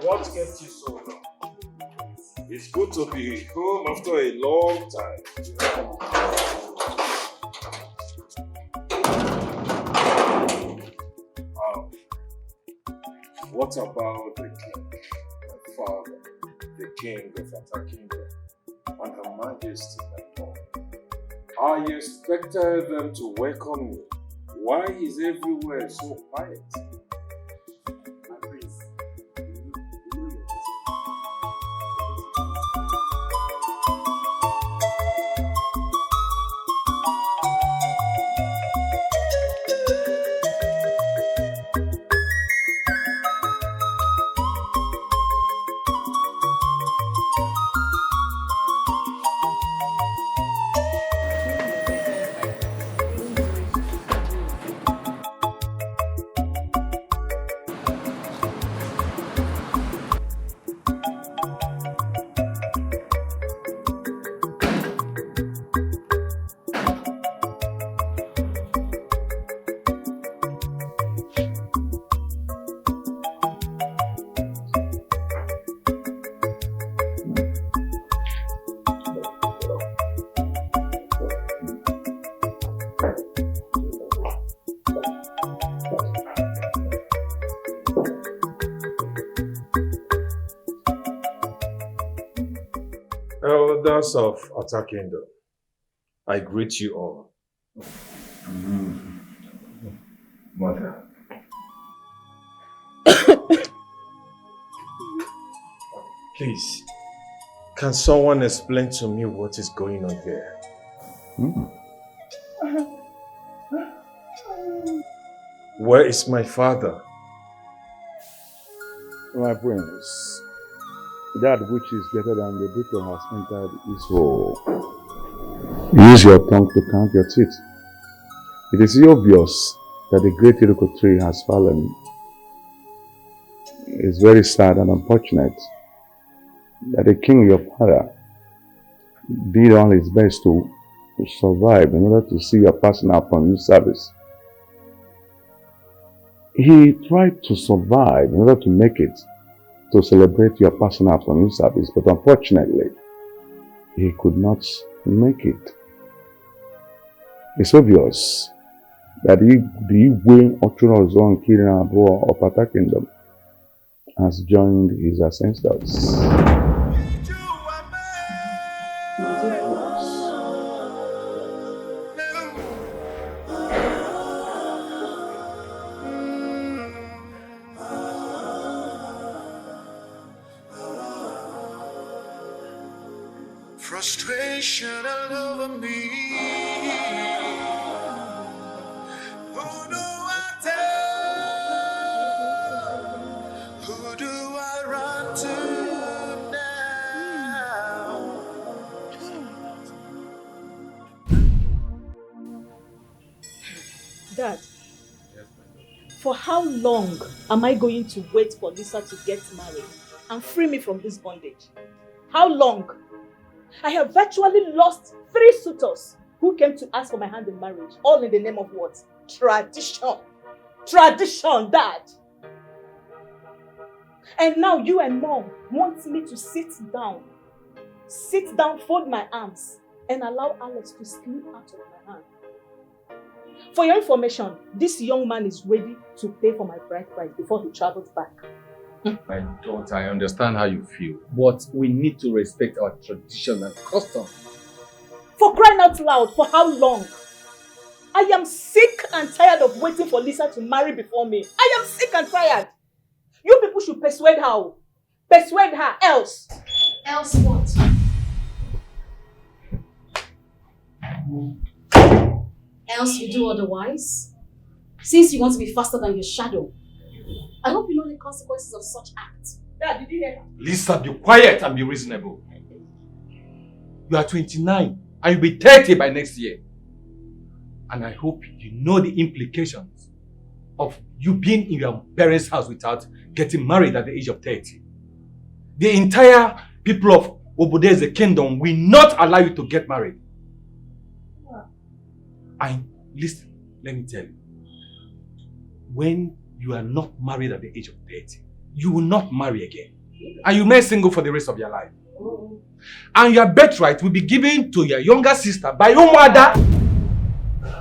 What kept you so long? It's good to be home after a long time. What about the king, my father, the king of attacking them, and her majesty, my mom? I expected them to welcome me. Why is everywhere so quiet? My prince, elders of Atta Kingdom, I greet you all. Mother. Please, can someone explain to me what is going on here? Where is my father? My prince, that which is greater than the beetle has entered his hole. Use your tongue to count your teeth. It is obvious that the great Iroko tree has fallen. It's very sad and unfortunate that the king, your father, did all his best to survive in order to see your passing out from his service. He tried to survive in order to make it, to celebrate your passing out from his service, but unfortunately, he could not make it. It's obvious that the Igwe Ochunozo Kirinabo of Atta Kingdom has joined his ancestors. Frustration all over me. Who do I tell? Who do I run to now? Dad, for how long am I going to wait for Lisa to get married and free me from this bondage? How long? I have virtually lost 3 suitors who came to ask for my hand in marriage, all in the name of what? Tradition. Tradition, Dad. And now you and Mom want me to sit down, fold my arms, and allow Alex to slip out of my hand. For your information, this young man is ready to pay for my bride price before he travels back. My daughter, I understand how you feel, but we need to respect our tradition and custom. For crying out loud, for how long? I am sick and tired of waiting for Lisa to marry before me. I am sick and tired. You people should persuade her. Persuade her, else. Else what? Else you do otherwise? Since you want to be faster than your shadow. I hope you know the consequences of such acts. Dad, did you hear her? Lisa, be quiet and be reasonable. You are 29 and you'll be 30 by next year. And I hope you know the implications of you being in your parents' house without getting married at the age of 30. The entire people of Obodeze Kingdom will not allow you to get married. And Listen, let me tell you. When you are not married at the age of 30, you will not marry again. And you remain single for the rest of your life. And your birthright will be given to your younger sister by your mother.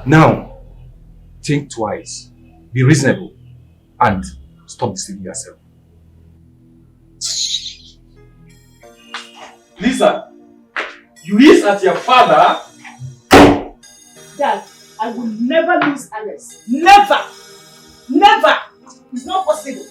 Now, think twice, be reasonable, and stop deceiving yourself. Lisa, you hiss at your father. Dad, I will never lose Alice. Never! Never! It's not possible.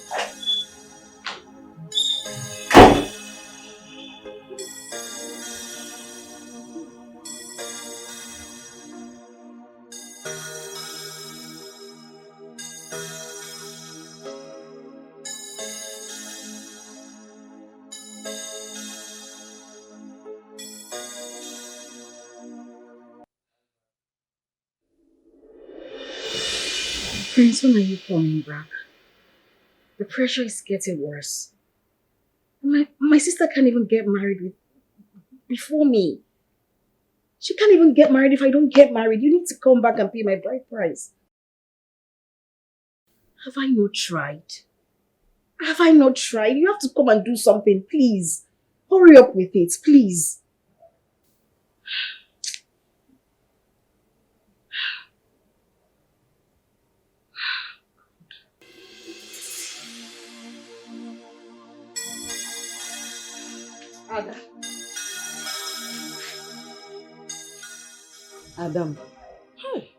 Prince, when are you coming back? The pressure is getting worse. My sister can't even get married before me. She can't even get married if I don't get married. You need to come back and pay my bride price. Have I not tried? Have I not tried? You have to come and do something, please. Hurry up with it, please. Adam, hey,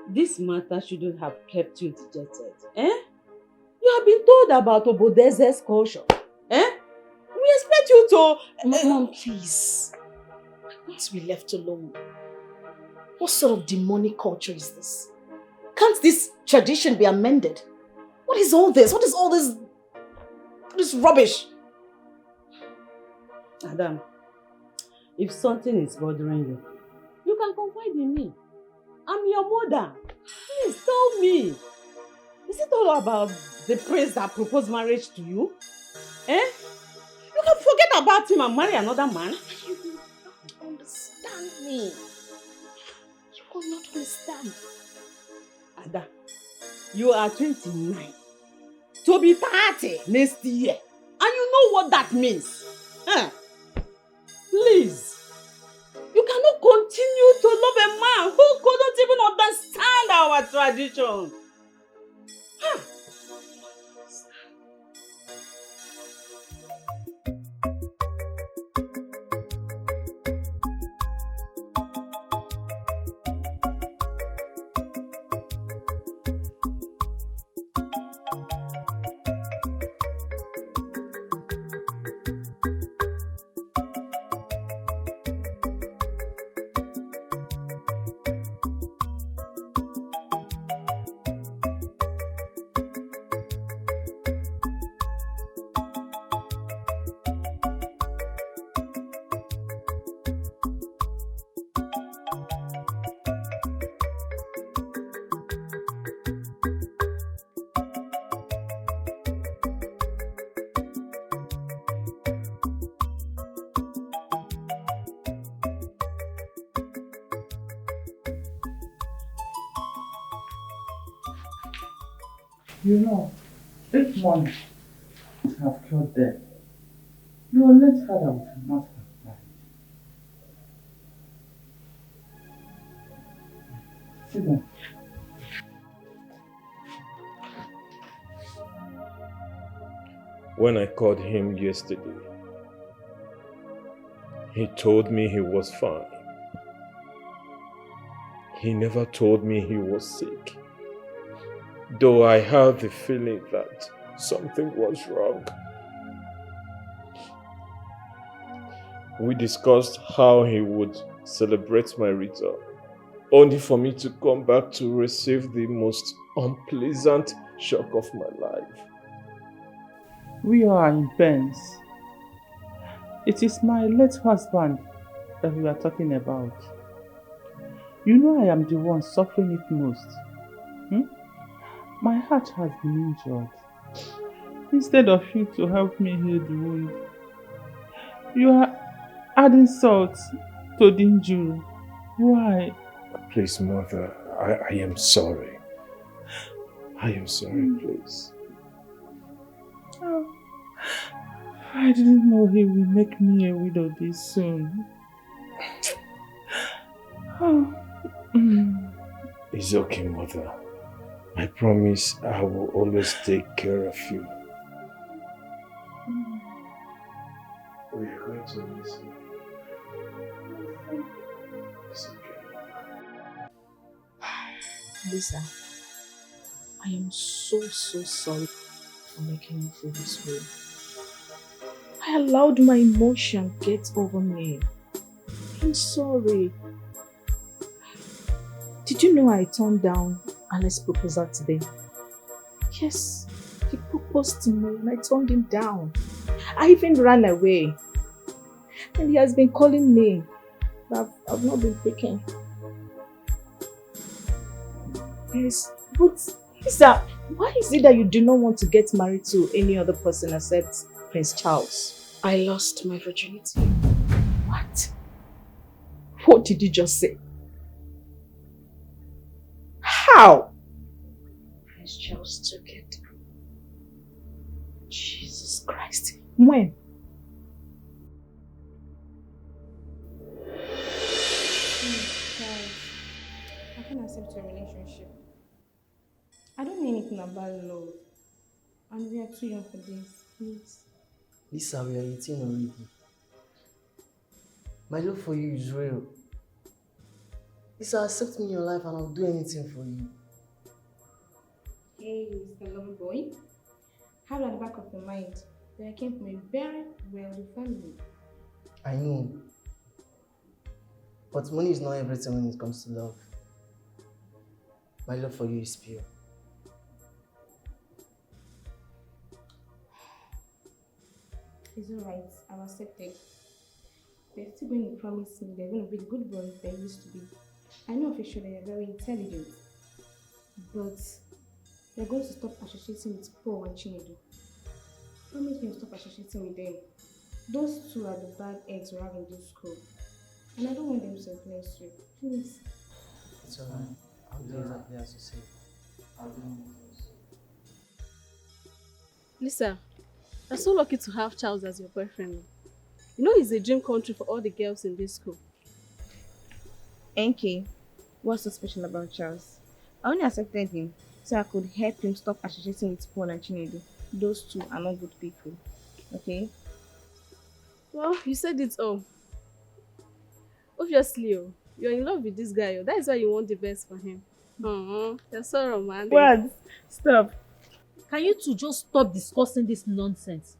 this matter shouldn't have kept you dejected. You have been told about Obodeze's culture. We expect you to... Mom, please. I want to be left alone. What sort of demonic culture is this? Can't this tradition be amended? What is all this? What is all this rubbish? Adam, if something is bothering you, you can confide in me. I'm your mother. Please tell me. Is it all about the prince that proposed marriage to you? You can forget about him and marry another man. You will not understand me. You will not understand. Ada, you are 29. To be 30 next year. And you know what that means. Please. You cannot continue to love a man who couldn't even understand our tradition. You know, if money have cured death, your late father would not have died. Sit down. When I called him yesterday, he told me he was fine. He never told me he was sick, though I had the feeling that something was wrong. We discussed how he would celebrate my return, only for me to come back to receive the most unpleasant shock of my life. We are in pains. It is my late husband that we are talking about. You know I am the one suffering it most. My heart has been injured. Instead of you to help me heal the wound, you are adding salt to the injury. Why? Please, mother, I am sorry. I am sorry, please. Oh, I didn't know he will make me a widow this soon. Oh. It's okay, mother. I promise I will always take care of you. We are going to miss you. It's okay. Lisa, I am so sorry for making you feel this way. I allowed my emotion get over me. I'm sorry. Did you know I turned down Alex's proposal today? Yes, he proposed to me and I turned him down. I even ran away. And he has been calling me. But I've not been picking. Yes, but Lisa, why is it that you do not want to get married to any other person except Prince Charles? I lost my virginity. What? What did you just say? How? Prince Charles took it. Jesus Christ. When? Charles, I can't accept your relationship. I don't know anything about love. And we are too young for this. Please. Lisa, we are 18 already. My love for you is real. Lisa, accept me in your life and I'll do anything for you. Hey, Mr. Lover Boy. Have at the back of your mind that I came from a very wealthy family. I know. But money is not everything when it comes to love. My love for you is pure. It's alright, I've accepted. They're still going to promise me they're going to be the good boys they used to be. I know for sure they're very intelligent. But they're going to stop associating with Paul and Chinedu. Promise me to stop associating with them. Those two are the bad eggs we have in this school. And I don't want them to influence you. Please. It's alright. I'll do exactly as you say. I'll do it. Lisa, you're so lucky to have Charles as your boyfriend. You know he's a dream country for all the girls in this school. NK, what's so special about Charles? I only accepted him so I could help him stop associating with Paul and Chinedu. Those two are not good people. Okay? Well, you said it all. Obviously, you're in love with this guy. That is why you want the best for him. You're so romantic. What? Stop. Can you two just stop discussing this nonsense?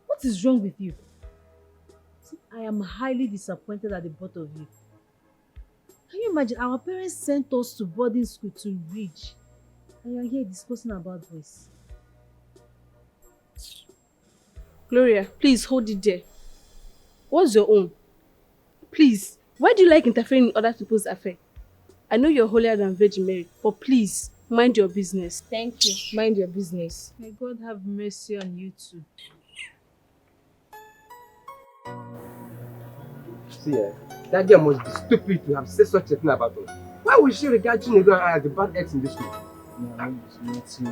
What is wrong with you? See, I am highly disappointed at the both of you. Can you imagine? Our parents sent us to boarding school to read. And you're here discussing about boys. Gloria, please hold it there. What's your own? Please, why do you like interfering in other people's affairs? I know you're holier than Virgin Mary, but please, mind your business. Thank you. Mind your business. May God have mercy on you too. See, that girl must be stupid to have said such a thing about us. Why would she regard Chinedu as the bad eggs in this school? No, it's not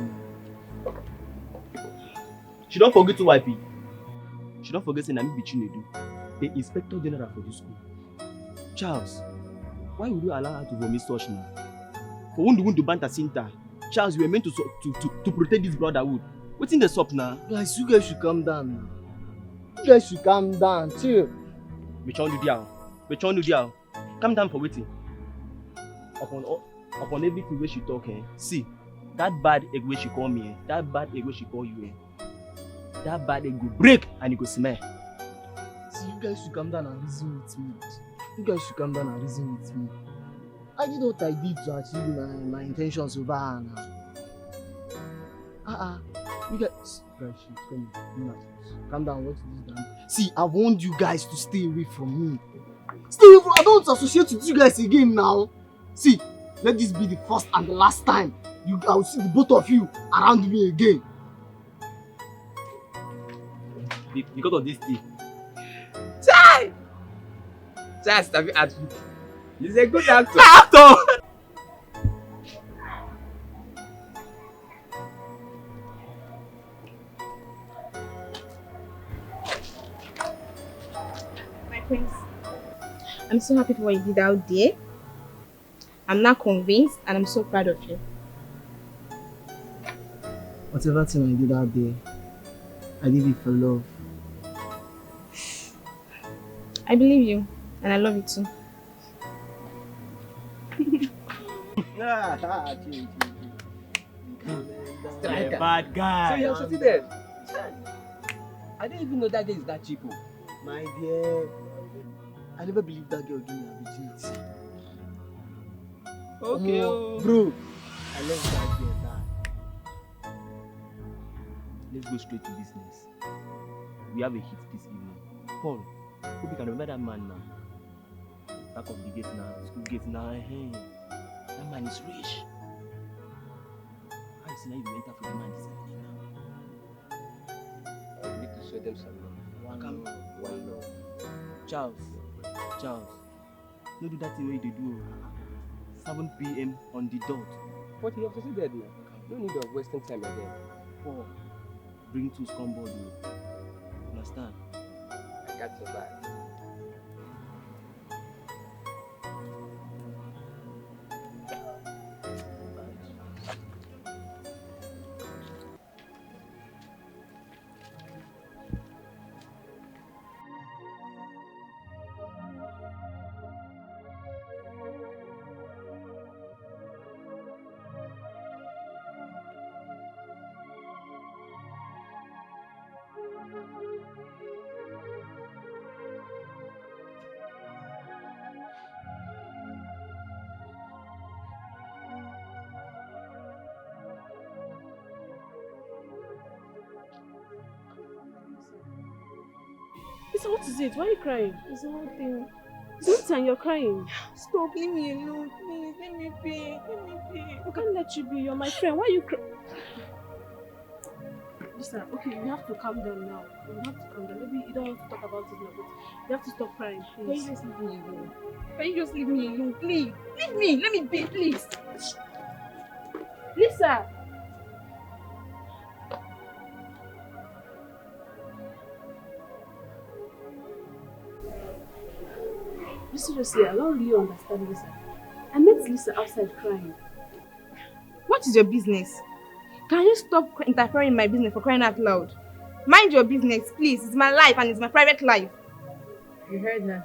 you. She don't forget to wipe it. She don't forget saying I'm Chinedu, the inspector general for this school. Charles, why would you allow her to vomit such now? For one to banter Sinta, Charles, we were meant to protect this brotherhood. What's in the shop now? Guys, you guys should calm down now. You guys should calm down, chill. Which one do you? Calm down for waiting. Upon everything where she talk, see, that bad egg where she call me, that bad egg where she call you, that bad egg go break and it go smell. See, you guys should calm down and reason with me. You guys should calm down and reason with me. I did what I did to achieve my intentions over her now. You guys, come on. Calm down, what is this done? See, I've warned you guys to stay away from me. Stay away from, I don't associate with you guys again now. See, let this be the first and the last time I will see the both of you around me again. Because of this thing. Chai! Chai, have you asked me? He's a good actor. My prince, I'm so happy for what you did out there. I'm now convinced and I'm so proud of you. Whatever thing I did out there, I did it for love. I believe you and I love you too. Striker. Bad guy. So you're succeeded. I didn't even know that girl is that cheap. My dear, I never believed that girl gave me a virginity. Okay. Bro, I love that girl. Let's go straight to business. We have a hit this evening. Paul, hope you can remember that man now. Back of the gate now, school gate now. Hey, that man is rich. How is it now you enter for the man this evening now? I need to show them some love. One love. Charles, no do that thing where they do. 7 p.m. on the dot. But you have succeeded now. No need of wasting time again. Paul, bring 2 scoreboard. Understand? I got your back. Lisa, what is it? Why are you crying? It's nothing. It's not and you're crying. Stop, leave me alone, please. Let me be. I can't let you be. You're my friend. Why are you crying? Lisa, okay, you have to calm down now. You have to calm down. Maybe you don't want to talk about it now, but you have to stop crying, please. Can you just leave me alone? Can you just leave me alone, please? Leave me. Let me be, please. Lisa! Seriously, I don't really understand Lisa. I met Lisa outside crying. What is your business? Can you stop interfering in my business for crying out loud? Mind your business, please. It's my life and it's my private life. You heard her.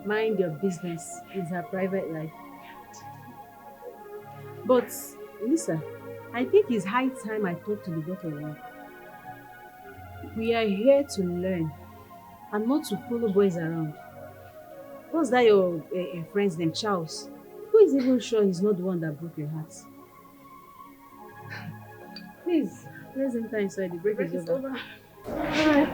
Mind your business. It's her private life. But, Lisa, I think it's high time I talk to the both of you. We are here to learn and not to follow boys around. What's that your friend's name, Charles? Who is even sure he's not the one that broke your heart? Please, let's enter inside. The break is over. Alright.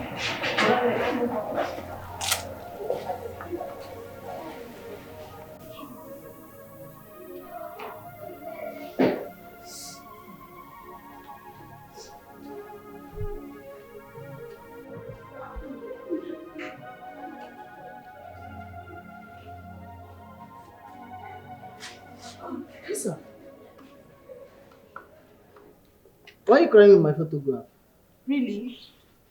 Lisa, why are you crying with my photograph? Really?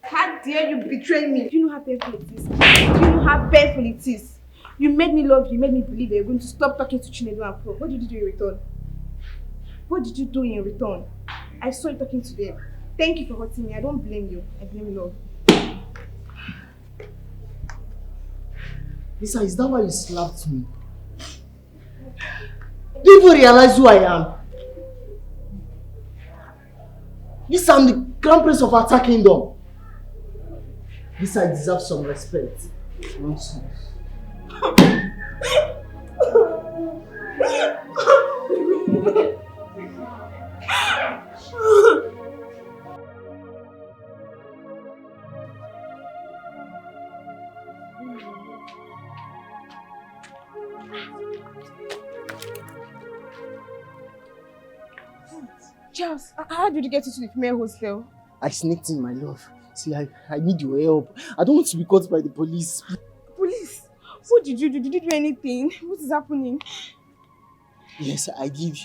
How dare you betray me? Do you know how painful it is? Do you know how painful it is? You made me love you, you made me believe that you're going to stop talking to Chinedu and Pro. What did you do in return? What did you do in return? I saw you talking to them. Thank you for hurting me. I don't blame you. I blame love. Lisa, is that why you slapped me? Do you even realize who I am? Lisa, I'm the crown prince of our kingdom. Lisa, I deserve some respect. Nonsense. Charles, how did you get into the female hostel? I sneaked in, my love. See, I need your help. I don't want to be caught by the police. Police? What did you do? Did you do anything? What is happening? Yes, I did.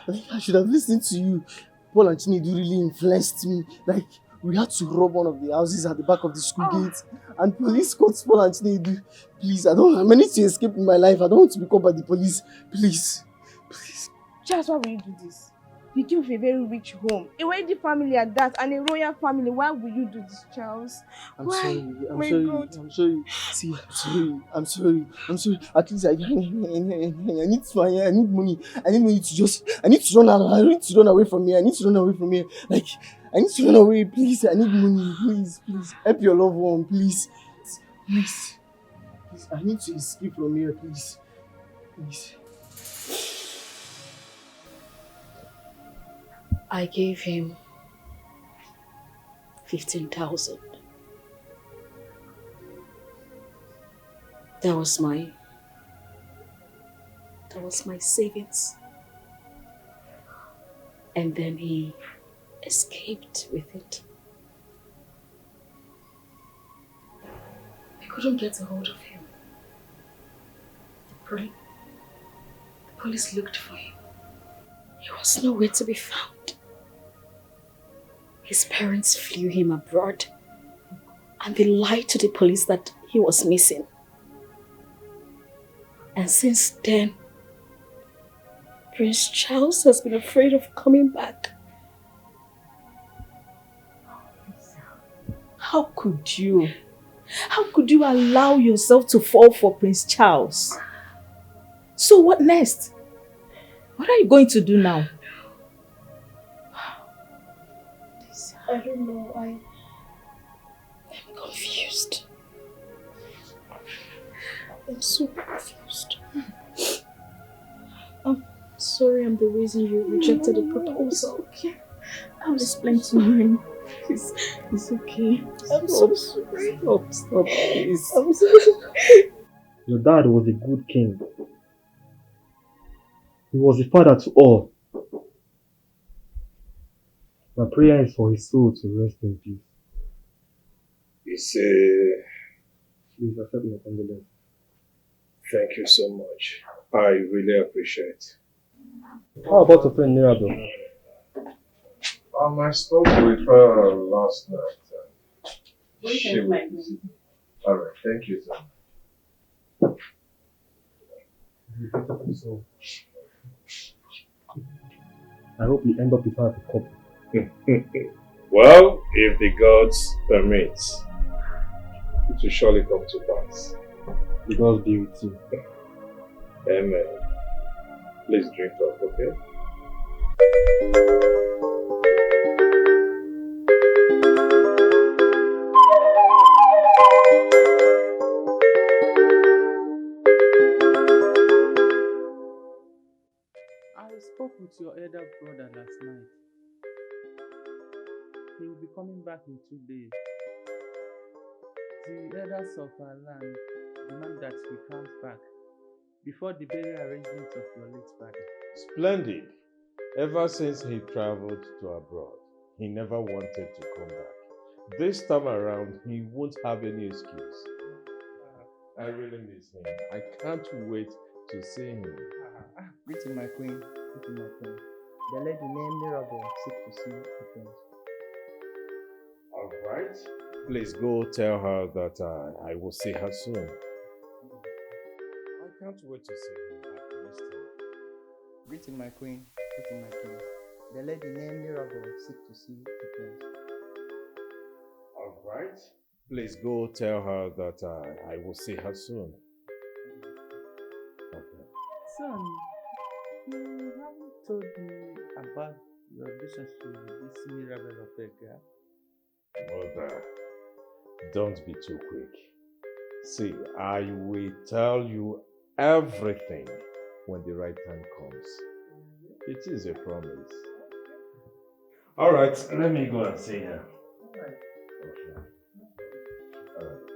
Like, I should have listened to you. Paul and Chinedu really influenced me. Like, we had to rob one of the houses at the back of the school gate. And police caught Paul and Chinedu. Please, I need to escape in my life. I don't want to be caught by the police. Please. Please. Charles, why will you do this? You came from a very rich home, a wealthy family at that, and a royal family. Why will you do this, Charles? I'm Why? sorry. I'm sorry. See, I'm sorry. At least I need money. I need to run out. I need to run away from here. Like, I need to run away. Please, I need money. Please. Help your loved one, please. Please. I need to escape from here, please. I gave him 15,000. That was my savings. And then he escaped with it. I couldn't get a hold of him. The police looked for him. He was nowhere to be found. His parents flew him abroad, and they lied to the police that he was missing. And since then, Prince Charles has been afraid of coming back. How could you? How could you allow yourself to fall for Prince Charles? So what next? What are you going to do now? I don't know. I'm confused. I'm so confused. I'm sorry I'm the reason you rejected the proposal. It's okay. I'll explain to him. It's okay. I'm so sorry. Stop, please. I'm sorry. Your dad was a good king. He was a father to all. My prayer is for his soul to rest in peace. Please accept my condolence. Thank you so much. I really appreciate it. How about your friend Mirabel? I spoke with her last night. She was... Alright, thank you so much. I hope you end up with her as a couple. Well, if the gods permit, it will surely come to pass. The gods be with you. Amen. Please drink up, okay? I spoke with your elder brother last night. He will be coming back in 2 days. The elders of our land demand that he comes back before the burial arrangements of your late father. Splendid. Ever since he traveled to abroad, he never wanted to come back. This time around, he won't have any excuse. I really miss him. I can't wait to see him. Greeting my queen. The lady named Mirabel seek to see the prince. Alright. Please go tell her that I will see her soon. I can't wait to see him. I missed him. Greeting my queen. The lady named Mirabel seek to see the prince. Alright. Please go tell her that I will see her soon. Okay. Son, you haven't told me about your relationship with this Mirabel Opega. Mother, don't be too quick. See, I will tell you everything when the right time comes. It is a promise. Alright, let me go and see her. Alright. Okay. Alright.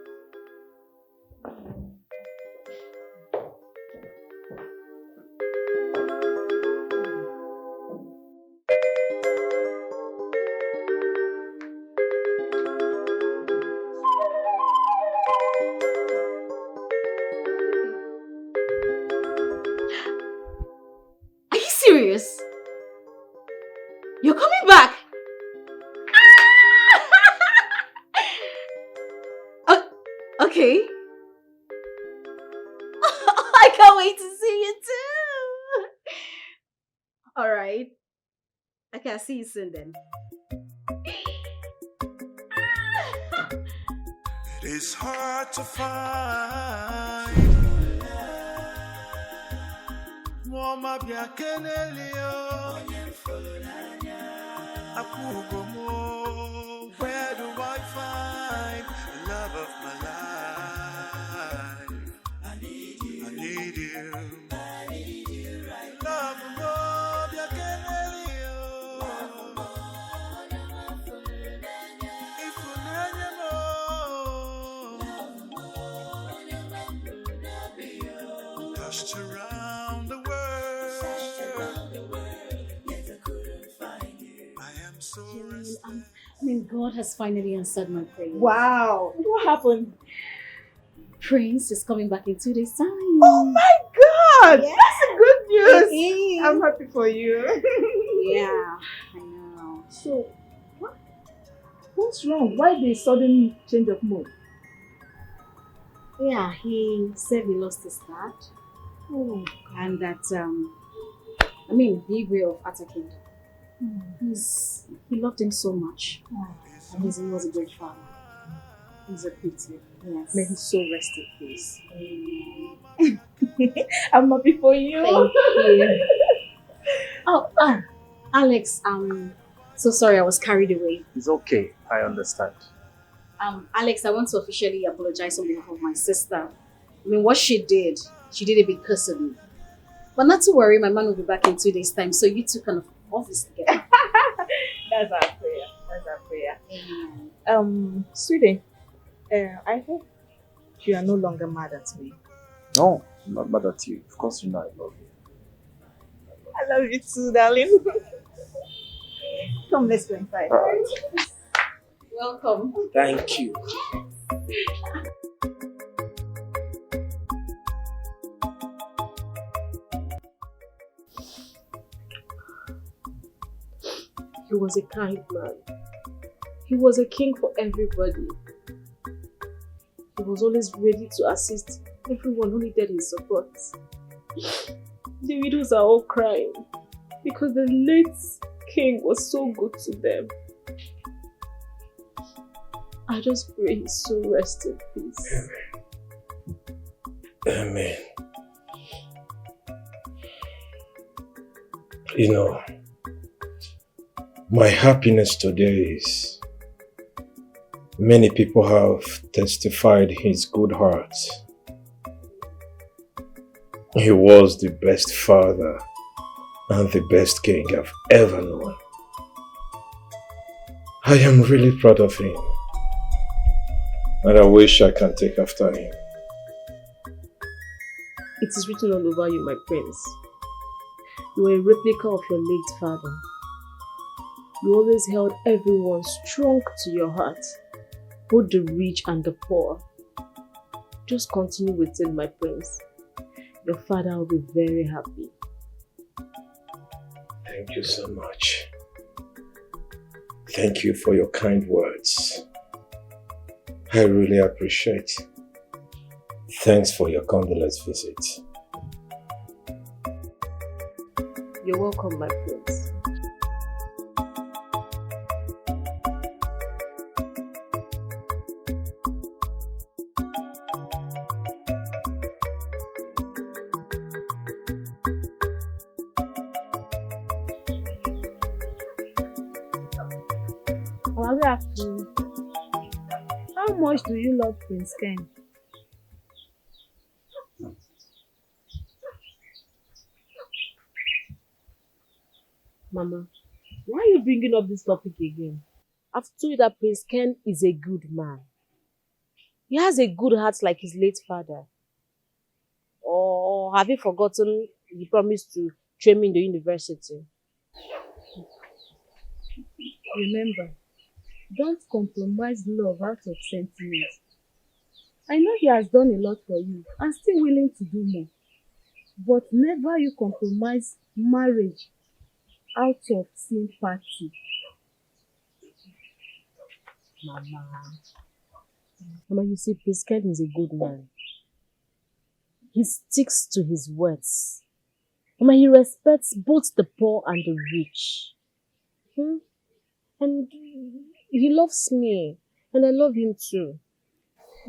serious? You're coming back? Okay. I can't wait to see you too. Alright. Okay, I'll see you soon then. It is hard to find Mama Biakenelio Akugomo. Where do I find the love of my life? I need you. I need you. I need you right now. Love Mama Biakenelio Touched around the world, yet I couldn't find you. I am so restless. God has finally answered my prayer. Wow. What happened? Prince is coming back in 2 days' time. Oh my God! Yeah. That's a good news. It is. I'm happy for you. Yeah, I know. So, what's wrong? Why the sudden change of mood? Yeah, he said he lost his dad. Oh. And that, the way of attacking. He loved him so much. And he was a great father. He's a pity. Yes. May his soul rest in peace. Amen. I'm happy for you. Thank you. Alex, so sorry I was carried away. It's okay, I understand. Alex, I want to officially apologize on behalf of my sister. What she did it because of me. But not to worry, my man will be back in 2 days' time, so you two can office together. That's our prayer. That's our prayer. Amen. Sweetie, I hope you are no longer mad at me. No, I'm not mad at you. Of course you know I love you. I love you too, darling. Come, let's go inside. All right. Welcome. Thank you. He was a kind man. He was a king for everybody. He was always ready to assist everyone who needed his support. The widows are all crying because the late king was so good to them. I just pray his soul rest in peace. Amen. You know, my happiness today is many people have testified his good heart. He was the best father and the best king I've ever known. I am really proud of him, and I wish I can take after him. It is written all over you, my prince. You were a replica of your late father. You always held everyone strong to your heart, both the rich and the poor. Just continue with it, my prince. Your father will be very happy. Thank you so much. Thank you for your kind words. I really appreciate it. Thanks for your condolence visit. You're welcome, my prince. How much do you love Prince Ken? Mama, why are you bringing up this topic again? I've told you that Prince Ken is a good man. He has a good heart like his late father. Or have you forgotten he promised to train me in the university? Remember, don't compromise love out of sentiment. I know he has done a lot for you and still willing to do more. But never you compromise marriage out of sympathy. Mama, you see, Prince Ken is a good man. He sticks to his words. Mama, he respects both the poor and the rich. And he loves me. And I love him too.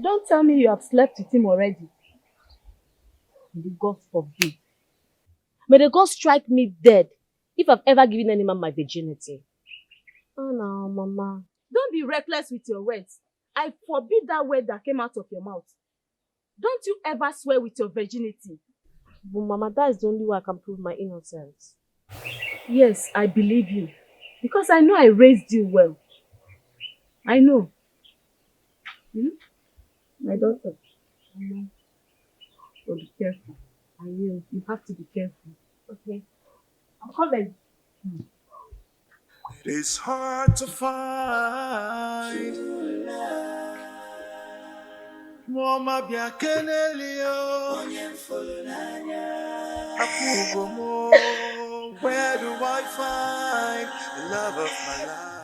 Don't tell me you have slept with him already. God forbid. May the God strike me dead if I've ever given any man my virginity. Oh no, Mama. Don't be reckless with your words. I forbid that word that came out of your mouth. Don't you ever swear with your virginity. But Mama, that is the only way I can prove my innocence. Yes, I believe you. Because I know I raised you well. I know. My daughter. So be careful. I will. You have to be careful. Okay. I'm coming. It is hard to find Mama biakenelio Akugomo. Where do I find the love of my life?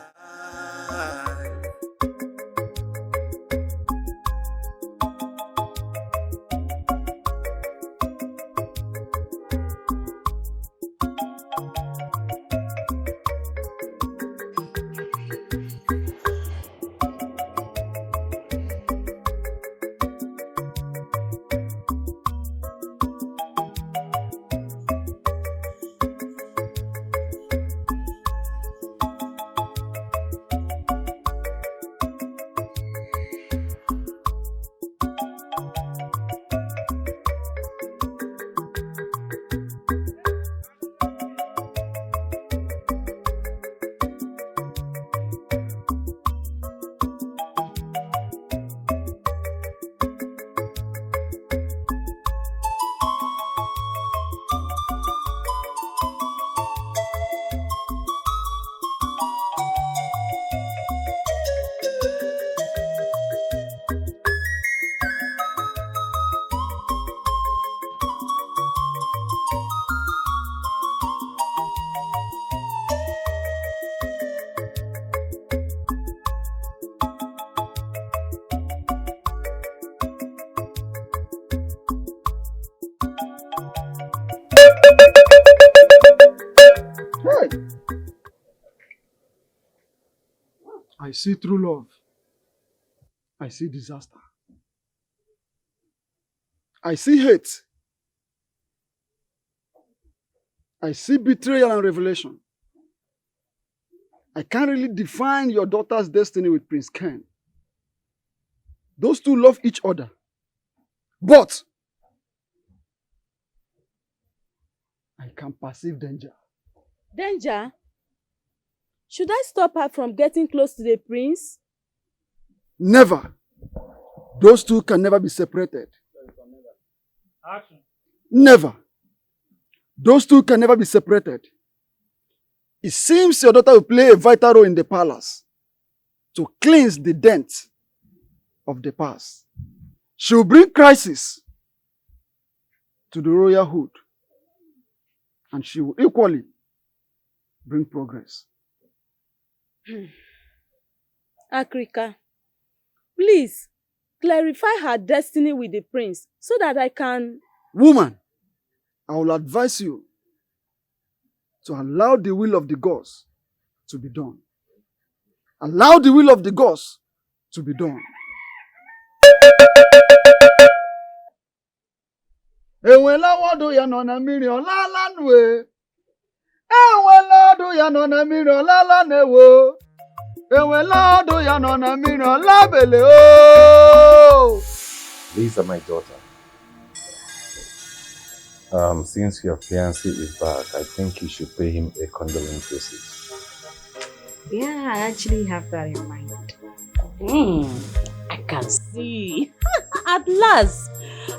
I see true love. I see disaster. I see hate. I see betrayal and revelation. I can't really define your daughter's destiny with Prince Ken. Those two love each other. But I can perceive danger. Danger? Should I stop her from getting close to the prince? Never. Those two can never be separated. Never. Those two can never be separated. It seems your daughter will play a vital role in the palace to cleanse the dent of the past. She will bring crisis to the royal hood, and she will equally bring progress. Akrika, please clarify her destiny with the prince so that I can... Woman, I will advise you to allow the will of the gods to be done. Allow the will of the gods to be done. Enwela wado ya no na mmiri olala nwe. Enwela wado ya no na mmiri olala newo. Enwela wado ya no na mmiri olabele o. Lisa, my daughter. Since your fiancé is back, I think you should pay him a condolence visit. Yeah, I actually have that in mind. I can see. At last,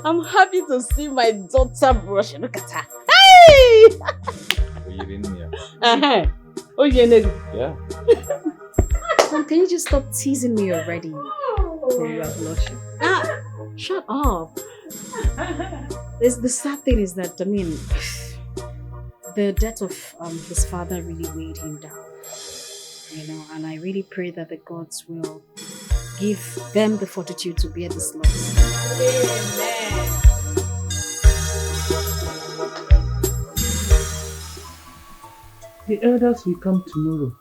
I'm happy to see my daughter brush. Look at her. Hey! Oh, yeah. Mom, can you just stop teasing me already? Oh, you are blushing. Shut up. The sad thing is that, I mean, the death of his father really weighed him down. You know, and I really pray that the gods will give them the fortitude to bear this loss. Amen. The elders will come tomorrow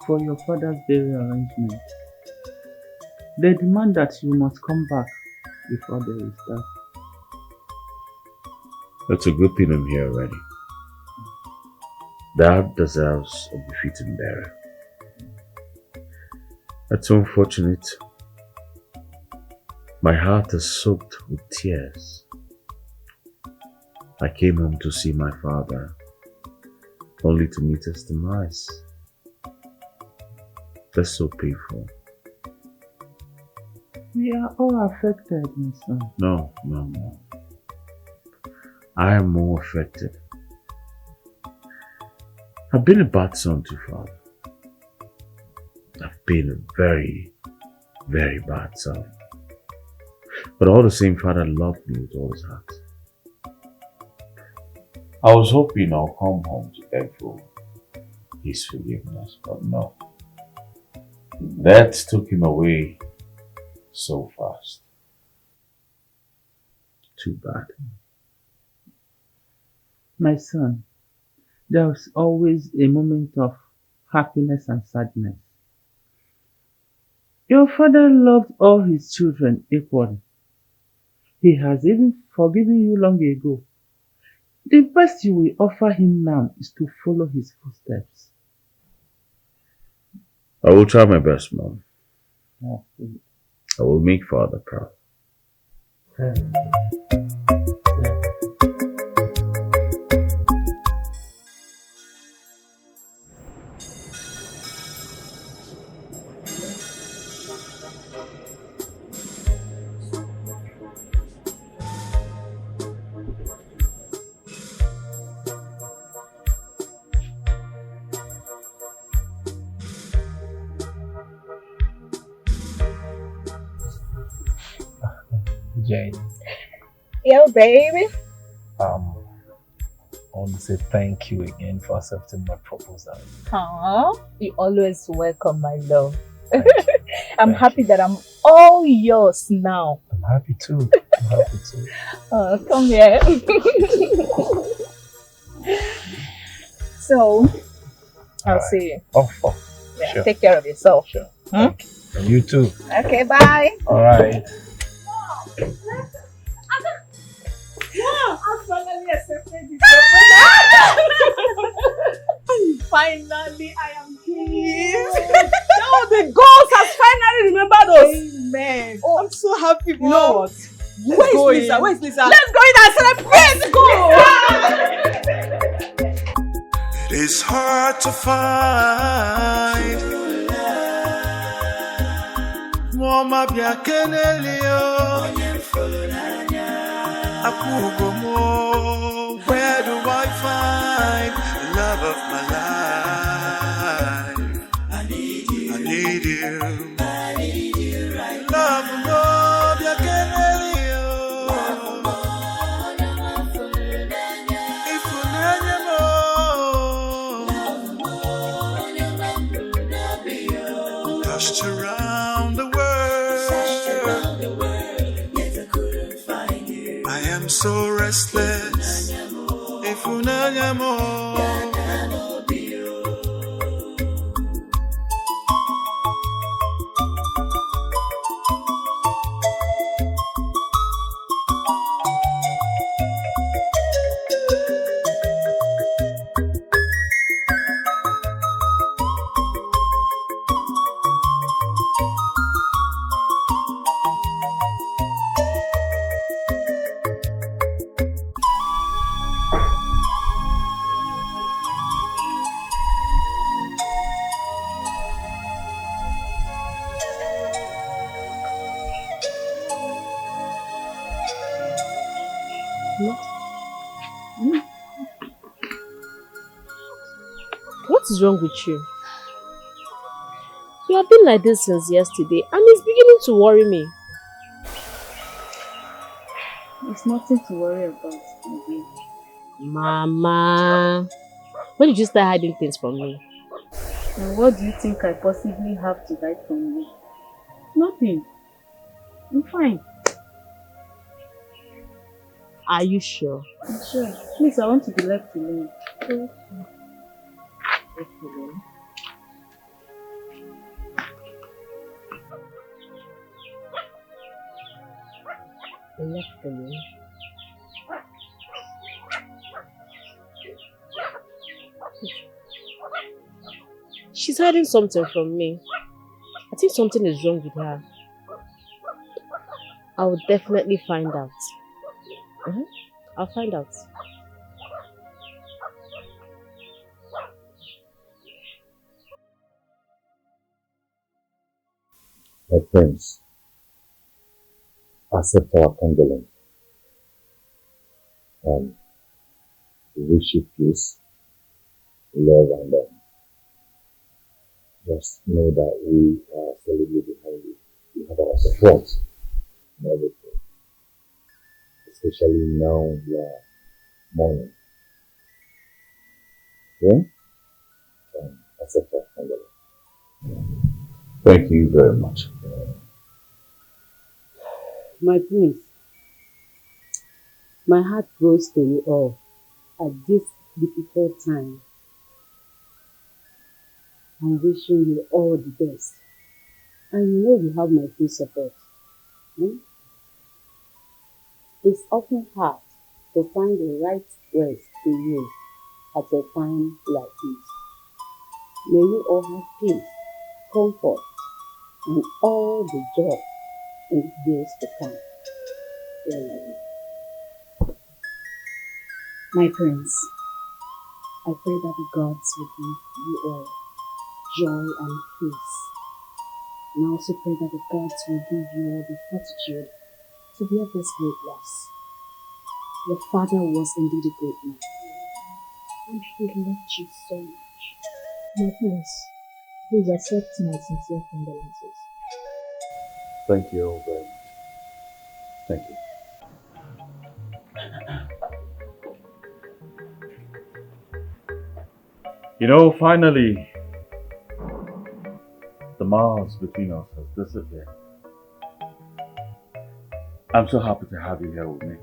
for your father's burial arrangement. They demand that you must come back before they restart. It's a good thing I'm here already. Dad deserves a befitting burial. That's unfortunate. My heart is soaked with tears. I came home to see my father, only to meet his demise. That's so painful. We are all affected, my son. No. I am more affected. I've been a bad son to father. I've been a very, very bad son. But all the same, father loved me with all his heart. I was hoping I'll come home to beg for his forgiveness, but no. Death took him away so fast. Too bad. My son, there's always a moment of happiness and sadness. Your father loved all his children equally. He has even forgiven you long ago. The best you will offer him now is to follow his footsteps. I will try my best, Mom. Oh, I will make father proud. Jane. Yo, baby. I want to say thank you again for accepting my proposal. Aww, you always welcome, my love. I'm happy that I'm all yours now. I'm happy too. Oh, come here. So, I'll see you. Oh, Yeah, sure. take care of yourself. Sure. Hmm? And you too. Okay, bye. All right. Wow, I finally accepted this. Finally, I am pleased. No, the gods has finally remembered us. Amen. Oh, I'm so happy. You know what? Let's go in. Lisa? Where's Lisa? Let's go in and celebrate. It is hard to find Mama Biakenelio Akugomo. Where do I find the love of my life? I need you. Love mo Biakenelio Ifunanya mo Touched around the world, yet I couldn't find you. I am so restless. Ifunanya mo. What is wrong with you? You have been like this since yesterday and it's beginning to worry me. It's nothing to worry about, my baby. Mama, when did you start hiding things from me? And what do you think I possibly have to hide from you? Nothing. I'm fine. Are you sure? I'm sure. Please, I want to be left alone. Okay. Left alone. She's hiding something from me. I think something is wrong with her. I will definitely find out. I'll find out. My friends, accept our condolence. We wish you peace, love, and just know that we are solidly behind you. You have our support in everything, especially now we are mourning. Yeah? Accept our condolence. Thank you very much. My prince, my heart goes to you all at this difficult time. I'm wishing you all the best. And you know you have my full support. It's often hard to find the right words to use at a time like this. May you all have peace, comfort, and all the joy in the days to come. My prince, I pray that the gods will give you all joy and peace. And I also pray that the gods will give you all the fortitude to bear this great loss. Your father was indeed a great man, and he loved you so much. My prince, please accept my sincere condolences. Thank you all very much. Thank you. You know, finally, the miles between us has disappeared. I'm so happy to have you here with me.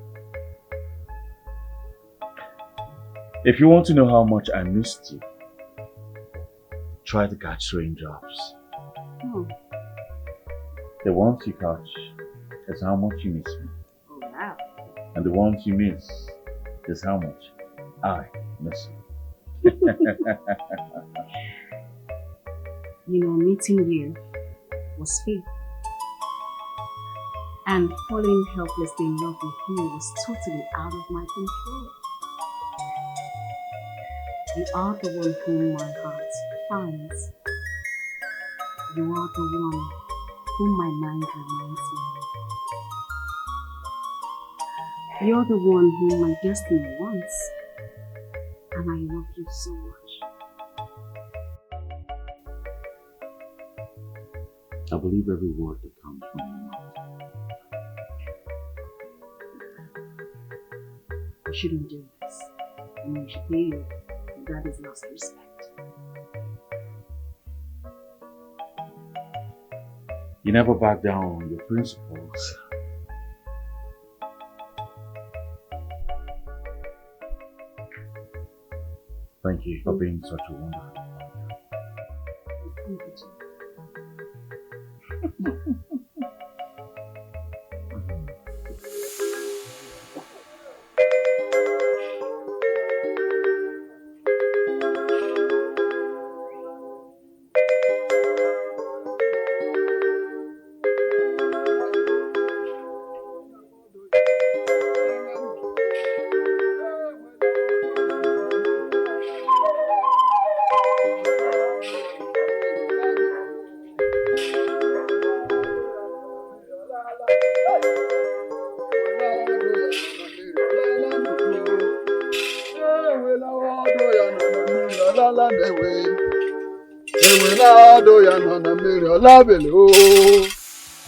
If you want to know how much I missed you, try to catch raindrops. Oh. The ones you catch is how much you miss me. Oh, wow. And the ones you miss is how much I miss you. You know, meeting you was fate. And falling helplessly in love with you was totally out of my control. You are the one whom my heart finds. You are the one whom my mind reminds me. You're the one whom my destiny wants. And I love you so much. I believe every word that comes from your mouth. You shouldn't do this. I mean, you should pay you. That is lost respect. You never back down on your principles. Thank you for being such a wonderful mother. Thank you, too.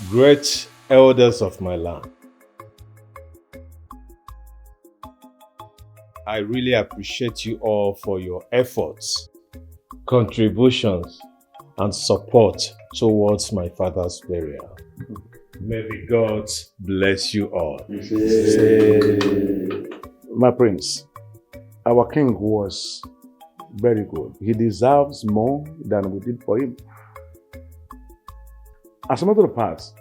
Great elders of my land, I really appreciate you all for your efforts, contributions, and support towards my father's burial. May the gods bless you all. My prince, our king was very good. He deserves more than we did for him. As a matter of fact,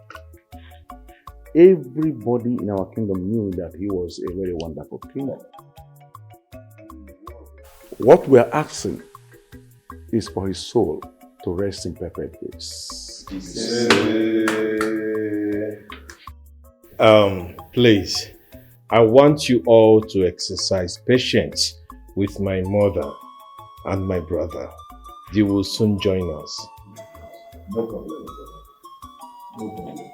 everybody in our kingdom knew that he was a very wonderful king. What we are asking is for his soul to rest in perfect peace. Please, I want you all to exercise patience with my mother and my brother. They will soon join us. No problem. No problem.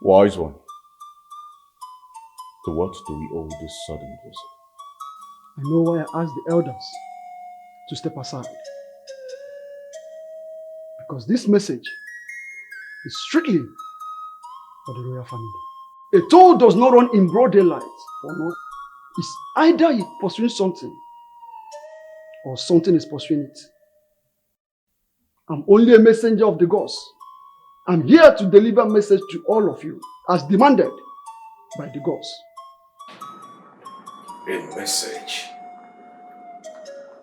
Wise one, to what do we owe this sudden visit? I know why I asked the elders to step aside. Because this message is strictly for the royal family. A toad does not run in broad daylight or not. It's either he's pursuing something or something is pursuing it. I'm only a messenger of the gods. I'm here to deliver a message to all of you as demanded by the gods. A message?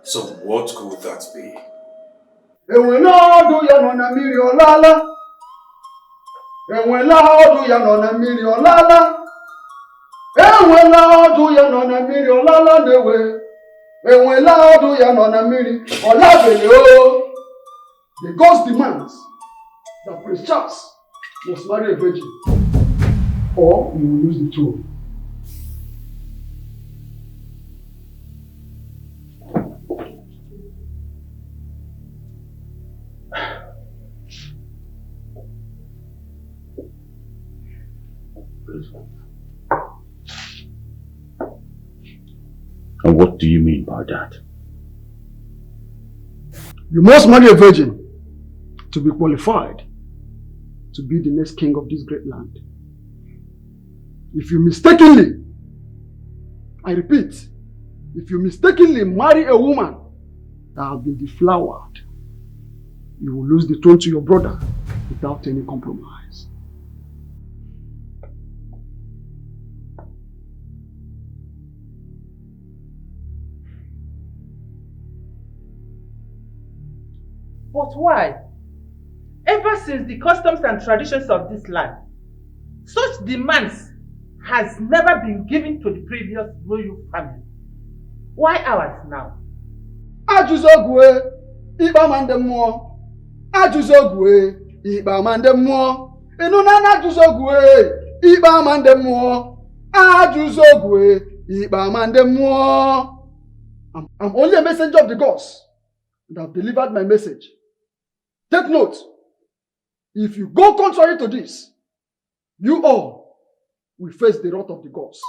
So what could that be? The gods demands that Prince Charles must marry a virgin, or he will lose the throne. And what do you mean by that? You must marry a virgin to be qualified to be the next king of this great land. If you mistakenly, I repeat, if you mistakenly marry a woman that has been deflowered, you will lose the throne to your brother without any compromise. But why? Ever since the customs and traditions of this land, such demands has never been given to the previous royal family. Why ours now? Ajuzogwe, Ibeh mandemo. Ajuzogwe, Ibeh mandemo. Enunana ajuzogwe, Ibeh mandemo. Ajuzogwe, Ibeh mandemo. I'm only a messenger of the gods, and I've delivered my message. Take note. If you go contrary to this, you all will face the wrath of the gods.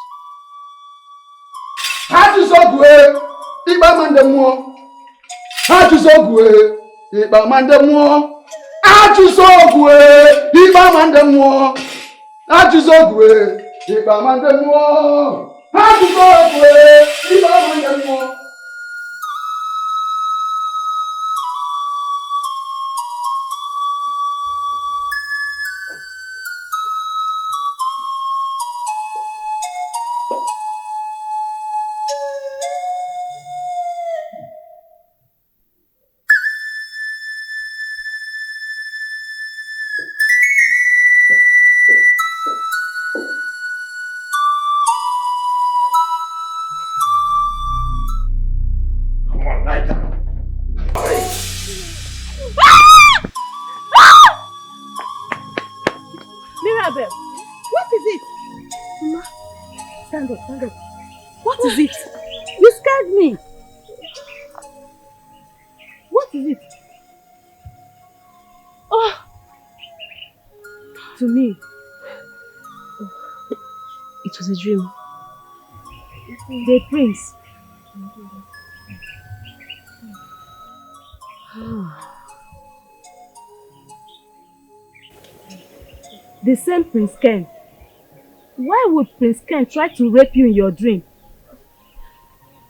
Ajuzogwe, Ibeh mandemo. Ajuzogwe, Ibeh mandemo. Ajusogwe, Iba Mandemo. Ajusogwe, Iba Mandemo. Ajusogwe, Iba Mandemo. Stand up. What is it? You scared me. What is it? Oh! To me, it was a dream. The prince. The same Prince Ken. Why would Prince Ken try to rape you in your dream?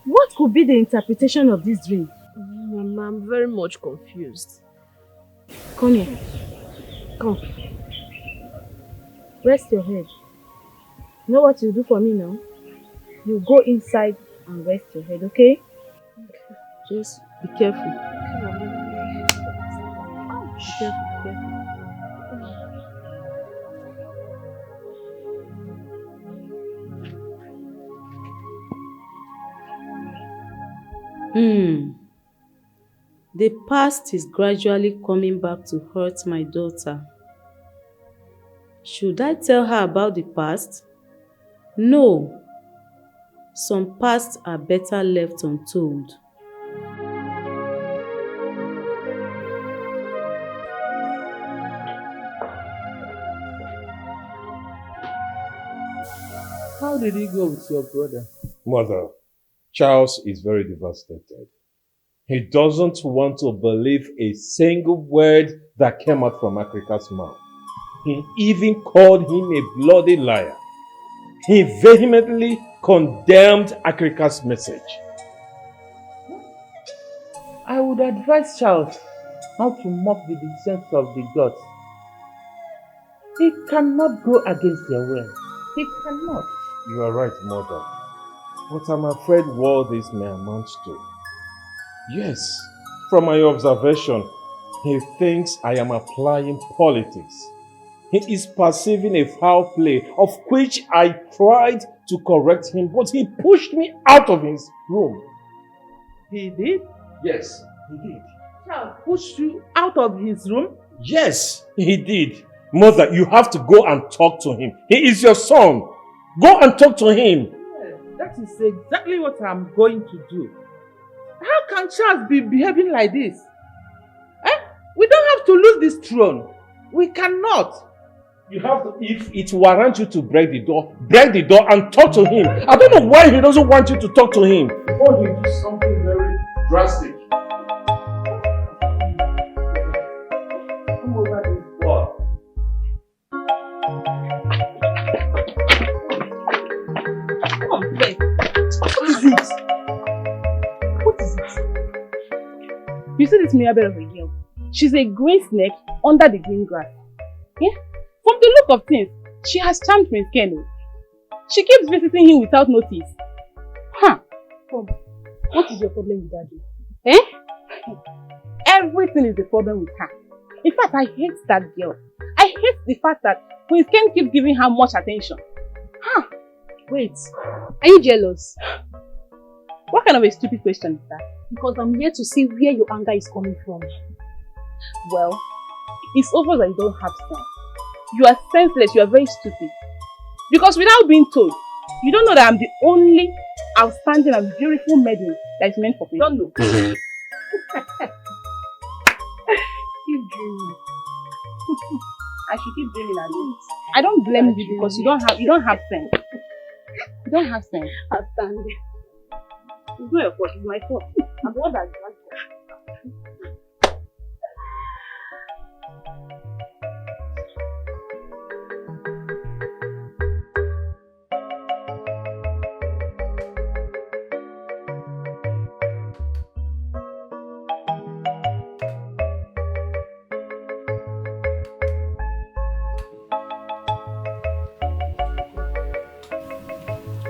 What could be the interpretation of this dream? Mama, I'm very much confused. Come here. Come. Rest your head. You know what you do for me now? You go inside and rest your head, okay? Just be careful. Be careful, be careful. The past is gradually coming back to hurt my daughter. Should I tell her about the past? No. Some pasts are better left untold. How did it go with your brother? Mother, Charles is very devastated. He doesn't want to believe a single word that came out from Africa's mouth. He even called him a bloody liar. He vehemently condemned Africa's message. I would advise Charles not to mock the descent of the gods. He cannot go against their will. He cannot. You are right, Mother. But I'm afraid what this may amount to. Yes, from my observation, he thinks I am applying politics. He is perceiving a foul play of which I tried to correct him, but he pushed me out of his room. He did? Yes, he did. Charles pushed you out of his room? Yes, he did. Mother, you have to go and talk to him. He is your son. Go and talk to him. Yes, that is exactly what I'm going to do. How can Charles be behaving like this? We don't have to lose this throne. We cannot. You have to, if it warrants you to break the door and talk to him. I don't know why he doesn't want you to talk to him. Or he do something very drastic. Come over this wall. Come on, play. What is it? What is it? You see this Mirabelle of a girl? She's a green snake under the green grass. Yeah? From the look of things, she has charmed Prince Ken. She keeps visiting him without notice. Huh? Come. What is your problem with that girl? Eh? Everything is the problem with her. In fact, I hate that girl. I hate the fact that Prince Ken keeps giving her much attention. Huh? Wait, are you jealous? What kind of a stupid question is that? Because I'm here to see where your anger is coming from. Well, it's obvious that you don't have sense. You are senseless, you are very stupid. Because without being told, you don't know that I'm the only outstanding and beautiful maiden that is meant for me. Don't know. Keep dreaming. I should keep dreaming at least. I don't blame you because you don't have sense. You don't have sense. Outstanding. It's not your fault, it's my fault. I'm the one that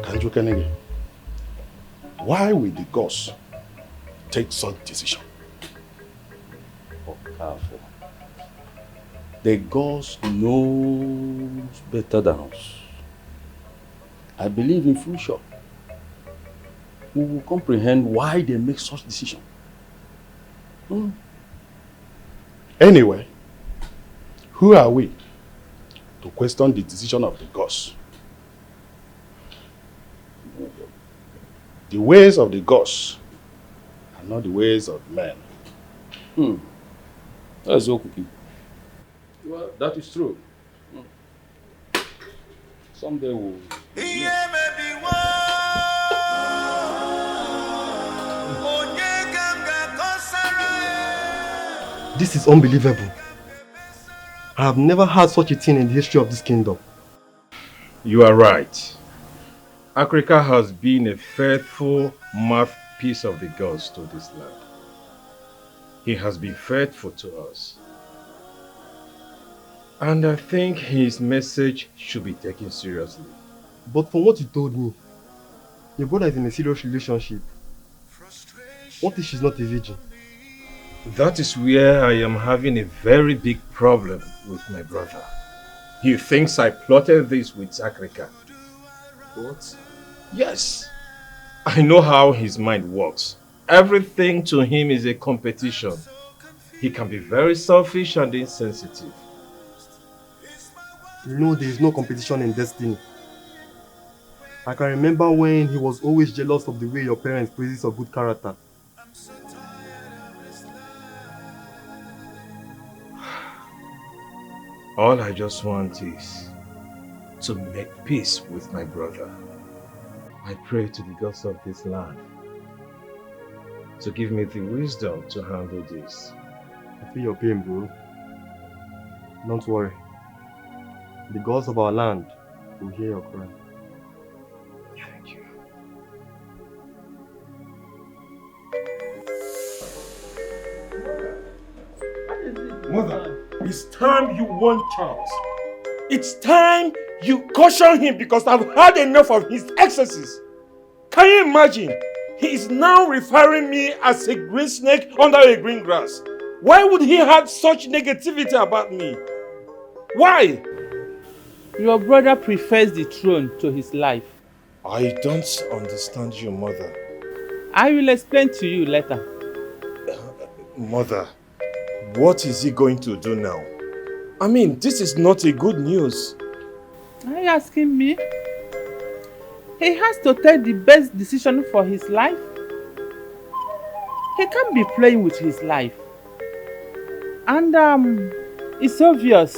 Kanjo Kenege, why will the gods take such decision? Oh, careful. The gods knows better than us. I believe in future we will comprehend why they make such decision. Anyway, who are we to question the decision of the gods? The ways of the gods are not the ways of men. That's okay. Well, that is true. Someday we'll... This is unbelievable. I have never heard such a thing in the history of this kingdom. You are right. Africa has been a faithful mouthpiece of the gods to this land. He has been faithful to us. And I think his message should be taken seriously. But from what you told me, your brother is in a serious relationship. What if she's not a virgin? That is where I am having a very big problem with my brother. He thinks I plotted this with Africa. What? Yes. I know how his mind works. Everything to him is a competition. He can be very selfish and insensitive. You know there is no competition in destiny. I can remember when he was always jealous of the way your parents praise your good character. All I just want is to make peace with my brother. I pray to the gods of this land to give me the wisdom to handle this. I feel your pain, bro. Don't worry. The gods of our land will hear your cry. Thank you. Mother, it's time you warn Charles. It's time you caution him because I've had enough of his excesses. Can you imagine? He is now referring me as a green snake under a green grass. Why would he have such negativity about me? Why? Your brother prefers the throne to his life. I don't understand you, Mother. I will explain to you later. Mother, what is he going to do now? I mean, this is not a good news. Are you asking me? He has to take the best decision for his life. He can't be playing with his life. And it's obvious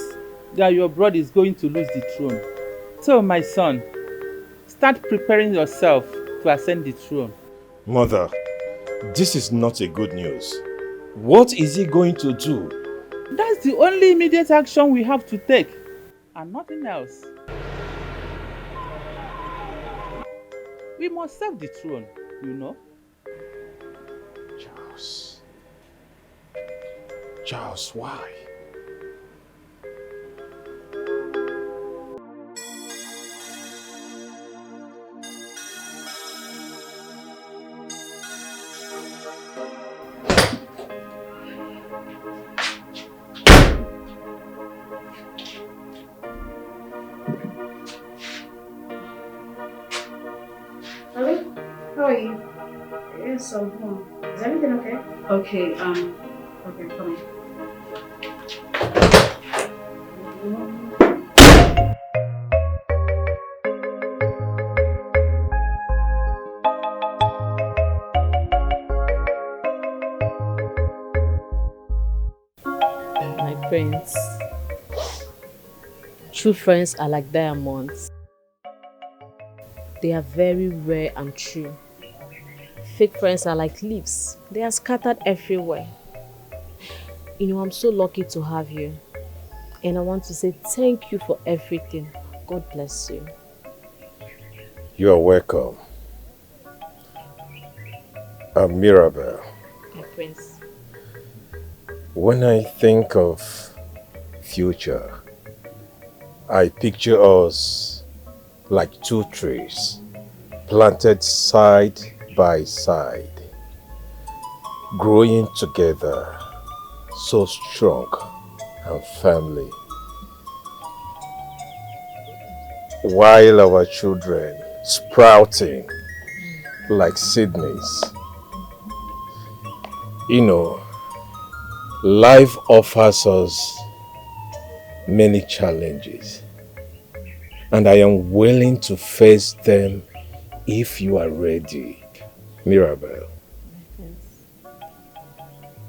that your brother is going to lose the throne. So my son, start preparing yourself to ascend the throne. Mother, this is not a good news. What is he going to do? That's the only immediate action we have to take, and nothing else. We must save the throne, you know. Charles. Charles, why? Maleek, how are you? Yes, I'm home. Is everything okay? Okay, okay, come on. My friends, true friends are like diamonds. They are very rare and true. Fake friends are like leaves. They are scattered everywhere. You know, I'm so lucky to have you. And I want to say thank you for everything. God bless you. You are welcome. I'm Mirabel. My prince. When I think of future, I picture us like two trees planted side by side, growing together, so strong and firmly, while our children sprouting like seedlings. You know, life offers us many challenges, and I am willing to face them if you are ready. Mirabel,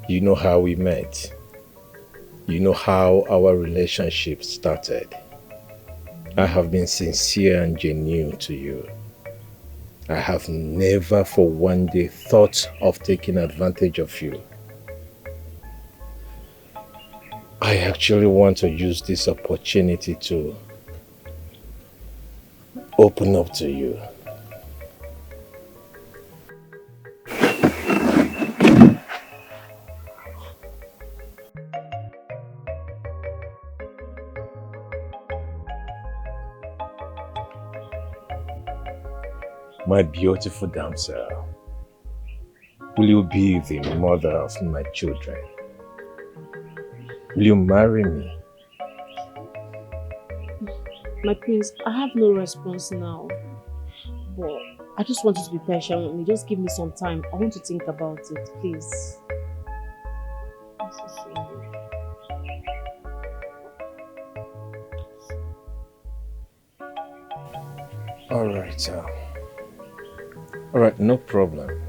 you know how we met. You know how our relationship started. I have been sincere and genuine to you. I have never for one day thought of taking advantage of you. I actually want to use this opportunity to open up to you. My beautiful damsel, will you be the mother of my children? Will you marry me? My prince, I have no response now. But I just want you to be patient with me. Just give me some time. I want to think about it, please. I'm so sorry. All right, no problem.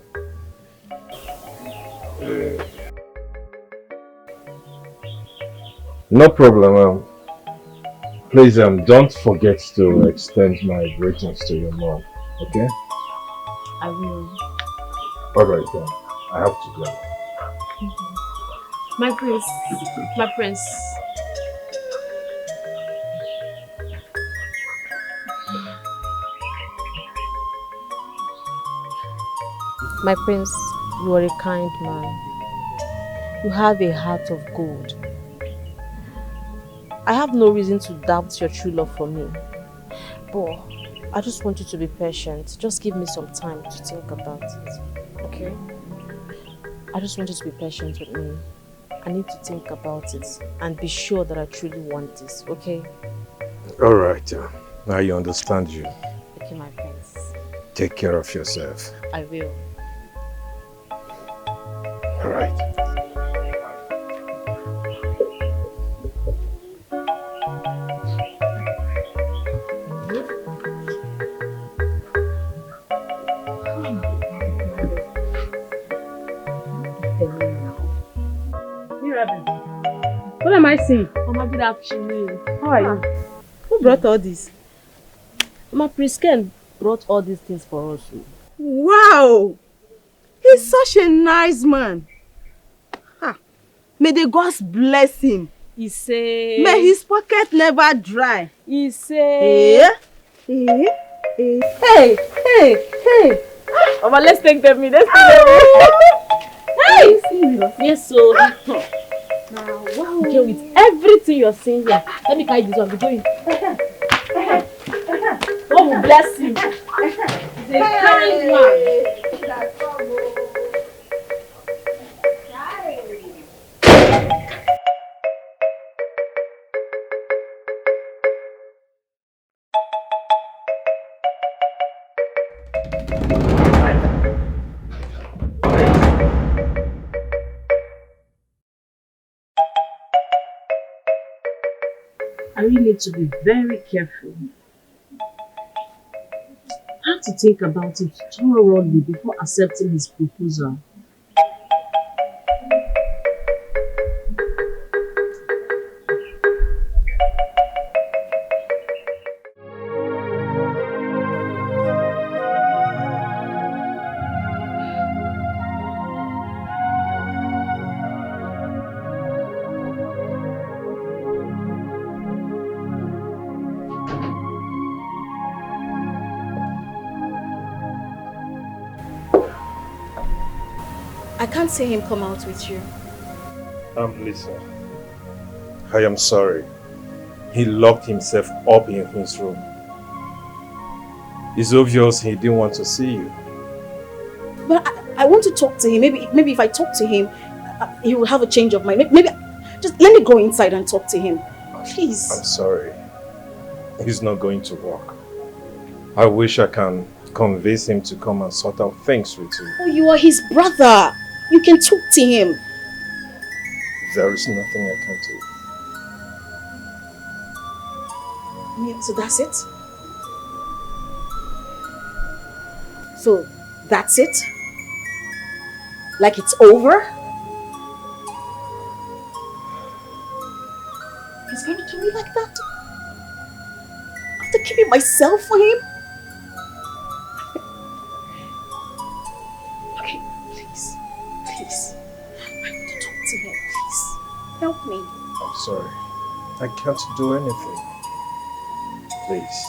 No problem. Please, don't forget to extend my greetings to your mom, okay? I will. All right, then. I have to go. My prince. My prince. My prince, you are a kind man. You have a heart of gold. I have no reason to doubt your true love for me. But I just want you to be patient. Just give me some time to think about it. Okay? I just want you to be patient with me. I need to think about it and be sure that I truly want this, okay? All right. Now I understand you. Okay, my prince. Take care of yourself. I will. All right. What am I saying? Mama, good afternoon. How are you? Who brought all this? Mama, Prince Ken brought all these things for us. Wow! He's such a nice man. Ha. May the gods bless him. He say. May his pocket never dry. He say. Hey! Mama, let's take them. Let's take them. Hey! Serious? Yes, so. Now, wow. Okay, with everything you're saying here, let me carry this one. We're going. God will bless you. He's a kind man. I really need to be very careful. I have to think about it thoroughly before accepting his proposal. I can't see him come out with you. Lisa, I am sorry. He locked himself up in his room. It's obvious he didn't want to see you. But I want to talk to him. Maybe if I talk to him, he will have a change of mind. Maybe just let me go inside and talk to him. Please. I'm sorry. It's not going to work. I wish I can convince him to come and sort out things with you. Oh, you are his brother. You can talk to him. There is nothing I can do. So that's it? So that's it? Like it's over? He's going to do me like that? After keeping myself for him? Okay, please. I need to talk to him, please. Help me. I'm sorry. I can't do anything. Please.